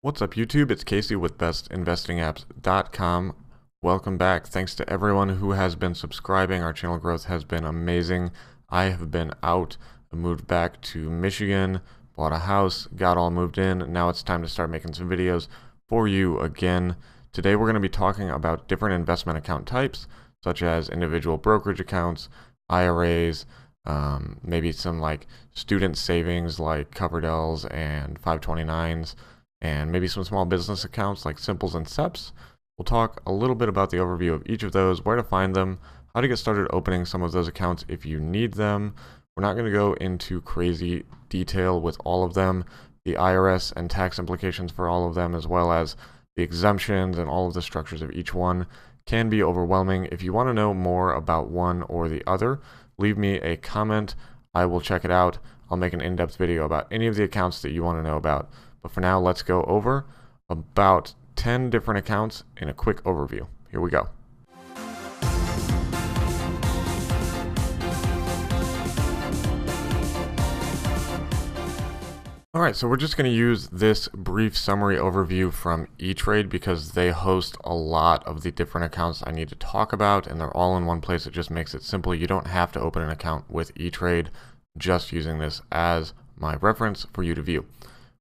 What's up, YouTube? It's Casey with bestinvestingapps.com. Welcome back. Thanks to everyone who has been subscribing. Our channel growth has been amazing. I have been out. I moved back to Michigan, bought a house, got all moved in. Now it's time to start making some videos for you again. Today we're going to be talking about different investment account types, such as individual brokerage accounts, IRAs, maybe some like student savings like Coverdell's and 529s, and maybe some small business accounts like Simples and SEPs. We'll talk a little bit about the overview of each of those, where to find them, how to get started opening some of those accounts if you need them. We're not going to go into crazy detail with all of them, the IRS and tax implications for all of them, as well as the exemptions and all of the structures of each one can be overwhelming. If you want to know more about one or the other, leave me a comment. I will check it out. I'll make an in-depth video about any of the accounts that you want to know about. But for now, let's go over about 10 different accounts in a quick overview. Here we go. All right, so we're just going to use this brief summary overview from E-Trade because they host a lot of the different accounts I need to talk about, and they're all in one place. It just makes it simple. You don't have to open an account with E-Trade, just using this as my reference for you to view.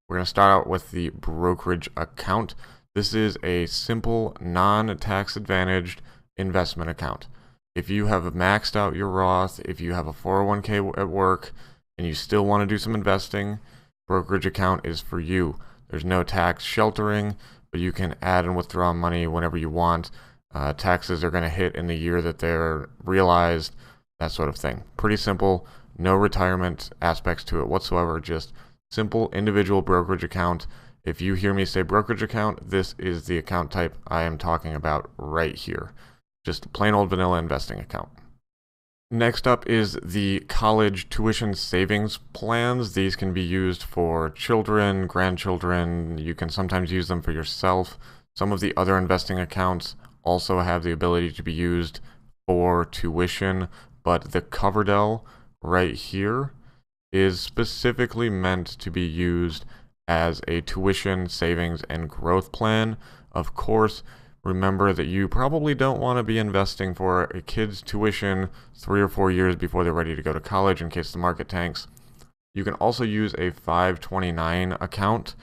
We're going to start out with the brokerage account. This is a simple, non-tax advantaged investment account. If you have maxed out your Roth, if you have a 401k at work, and you still want to do some investing, brokerage account is for you. There's no tax sheltering, but you can add and withdraw money whenever you want. Taxes are going to hit in the year that they're realized, that sort of thing. Pretty simple, no retirement aspects to it whatsoever, just simple individual brokerage account. If you hear me say brokerage account, this is the account type I am talking about right here. Just a plain old vanilla investing account. Next up is the college tuition savings plans. These can be used for children, grandchildren. You can sometimes use them for yourself. Some of the other investing accounts also have the ability to be used for tuition, but the Coverdell right here is specifically meant to be used as a tuition, savings, and growth plan. Of course, remember that you probably don't want to be investing for a kid's tuition 3 or 4 years before they're ready to go to college in case the market tanks. You can also use a 529 account.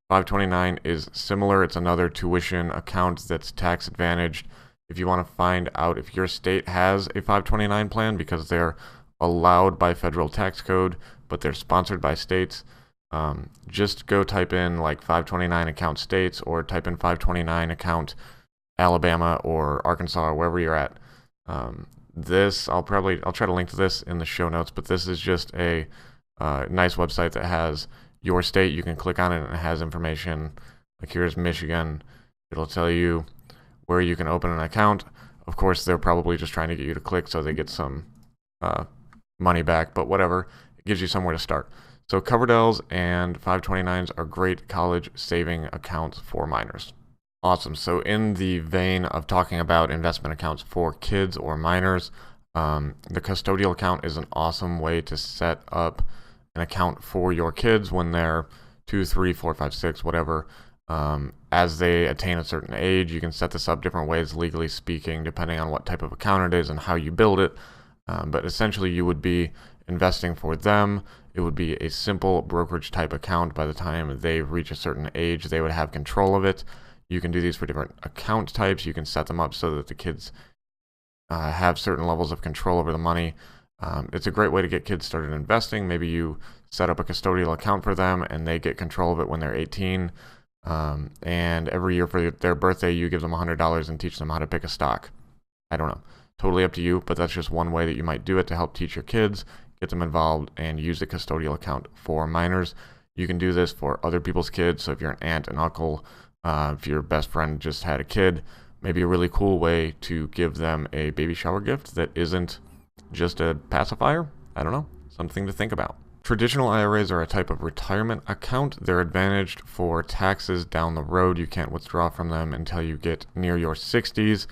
529 is similar. It's another tuition account that's tax advantaged. If you want to find out if your state has a 529 plan, because they're allowed by federal tax code, but they're sponsored by states, just go type in like 529 account states, or type in 529 account Alabama or Arkansas or wherever you're at. I'll try to link to this in the show notes, but this is just a nice website that has your state. You can click on it and it has information. Like here's Michigan. It'll tell you where you can open an account. Of course, they're probably just trying to get you to click so they get some money back, but whatever. It gives you somewhere to start. So Coverdell's and 529s are great college saving accounts for minors. Awesome. So in the vein of talking about investment accounts for kids or minors, the custodial account is an awesome way to set up an account for your kids when they're 2, 3, 4, 5, 6, whatever. As they attain a certain age, you can set this up different ways, legally speaking, depending on what type of account it is and how you build it. But essentially, you would be investing for them. It would be a simple brokerage type account. By the time they reach a certain age, they would have control of it. You can do these for different account types. You can set them up so that the kids have certain levels of control over the money. It's a great way to get kids started investing. Maybe you set up a custodial account for them and they get control of it when they're 18. And every year for their birthday, you give them $100 and teach them how to pick a stock. I don't know. Totally up to you, but that's just one way that you might do it to help teach your kids, get them involved, and use the custodial account for minors. You can do this for other people's kids. So if you're an aunt and uncle, if your best friend just had a kid, maybe a really cool way to give them a baby shower gift that isn't just a pacifier. I don't know, something to think about. Traditional IRAs are a type of retirement account. They're advantaged for taxes down the road. You can't withdraw from them until you get near your 60s.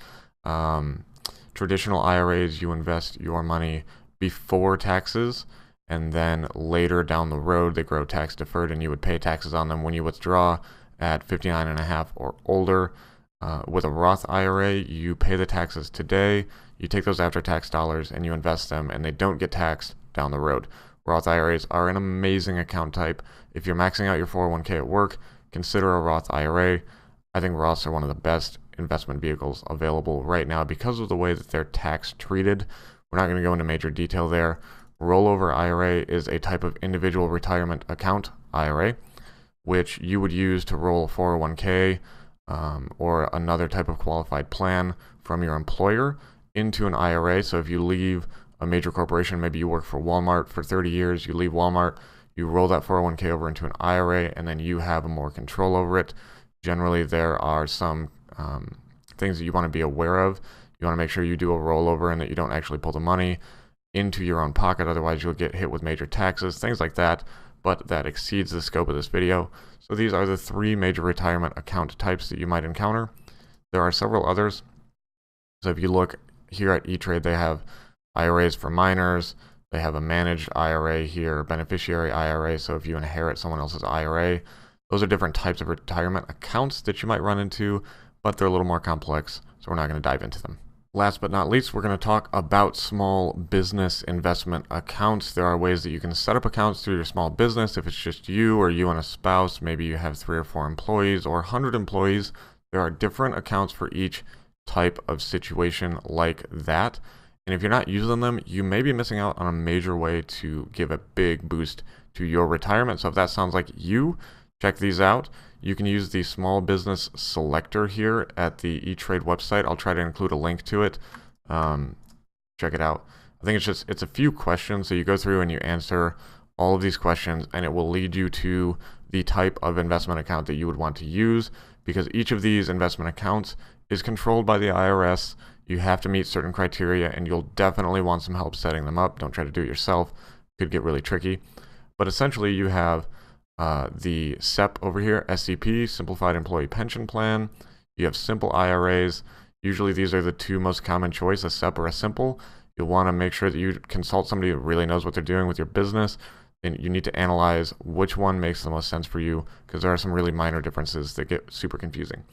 Traditional IRAs, you invest your money before taxes, and then later down the road they grow tax deferred and you would pay taxes on them when you withdraw, at 59 and a half or older. With a Roth IRA, you pay the taxes today, you take those after-tax dollars and you invest them, and they don't get taxed down the road. Roth IRAs are an amazing account type. If you're maxing out your 401k at work, consider a Roth IRA. I think Roths are one of the best investment vehicles available right now because of the way that they're tax treated. We're not going to go into major detail there. Rollover IRA is a type of individual retirement account IRA, which you would use to roll 401k or another type of qualified plan from your employer into an IRA. So if you leave a major corporation, maybe you work for Walmart for 30 years, you leave Walmart, you roll that 401k over into an IRA, and then you have more control over it. Generally, there are some things that you want to be aware of. You want to make sure you do a rollover and that you don't actually pull the money into your own pocket, otherwise you'll get hit with major taxes, things like that, but that exceeds the scope of this video. So these are the 3 major retirement account types that you might encounter. There are several others. So if you look here at E-Trade, they have IRAs for minors, they have a managed IRA here, beneficiary IRA, so if you inherit someone else's IRA. Those are different types of retirement accounts that you might run into, but they're a little more complex, so we're not going to dive into them. Last but not least, we're going to talk about small business investment accounts. There are ways that you can set up accounts through your small business. If it's just you or you and a spouse, maybe you have 3 or 4 employees or 100 employees, there are different accounts for each type of situation like that. And if you're not using them, you may be missing out on a major way to give a big boost to your retirement. So if that sounds like you, check these out. You can use the small business selector here at the E-Trade website. I'll try to include a link to it. Check it out. I think it's a few questions. So you go through and you answer all of these questions, and it will lead you to the type of investment account that you would want to use, because each of these investment accounts is controlled by the IRS. You have to meet certain criteria, and you'll definitely want some help setting them up. Don't try to do it yourself. It could get really tricky. But essentially, you have the SEP over here, SEP, Simplified Employee Pension Plan. You have simple IRAs. Usually these are the 2 most common choice, a SEP or a simple. You'll want to make sure that you consult somebody who really knows what they're doing with your business, and you need to analyze which one makes the most sense for you, because there are some really minor differences that get super confusing.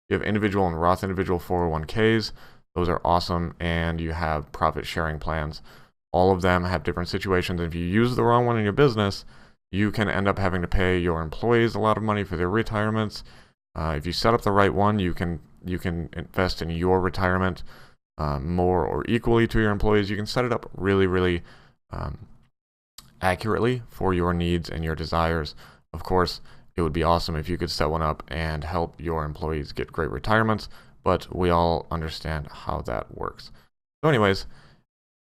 You have individual and Roth individual 401ks. Those are awesome, and you have profit sharing plans. All of them have different situations. If you use the wrong one in your business, you can end up having to pay your employees a lot of money for their retirements. If you set up the right one, you can invest in your retirement more or equally to your employees. You can set it up really accurately for your needs and your desires. Of course, it would be awesome if you could set one up and help your employees get great retirements, but we all understand how that works. So anyways,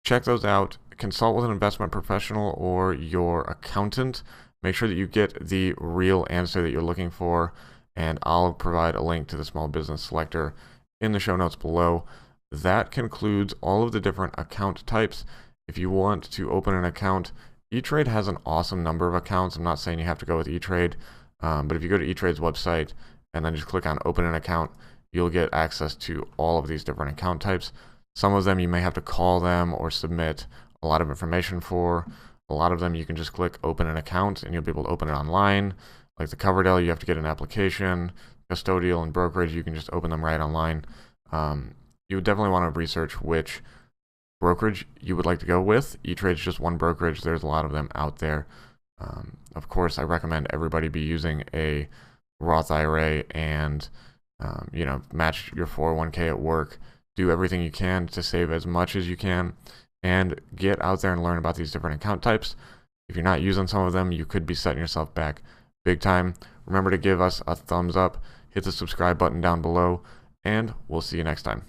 check those out. Consult with an investment professional or your accountant. Make sure that you get the real answer that you're looking for, and I'll provide a link to the small business selector in the show notes below. That concludes all of the different account types. If you want to open an account, E-Trade has an awesome number of accounts. I'm not saying you have to go with E-Trade, but if you go to E-Trade's website and then just click on open an account, you'll get access to all of these different account types. Some of them you may have to call them or submit a lot of information for. A lot of them you can just click open an account and you'll be able to open it online. Like the Coverdell, you have to get an application. Custodial and Brokerage, you can just open them right online. You would definitely want to research which brokerage you would like to go with. E-Trade's just one brokerage. There's a lot of them out there. Of course, I recommend everybody be using a Roth IRA and match your 401k at work. Do everything you can to save as much as you can, and get out there and learn about these different account types. If you're not using some of them, you could be setting yourself back big time. Remember to give us a thumbs up, hit the subscribe button down below, and we'll see you next time.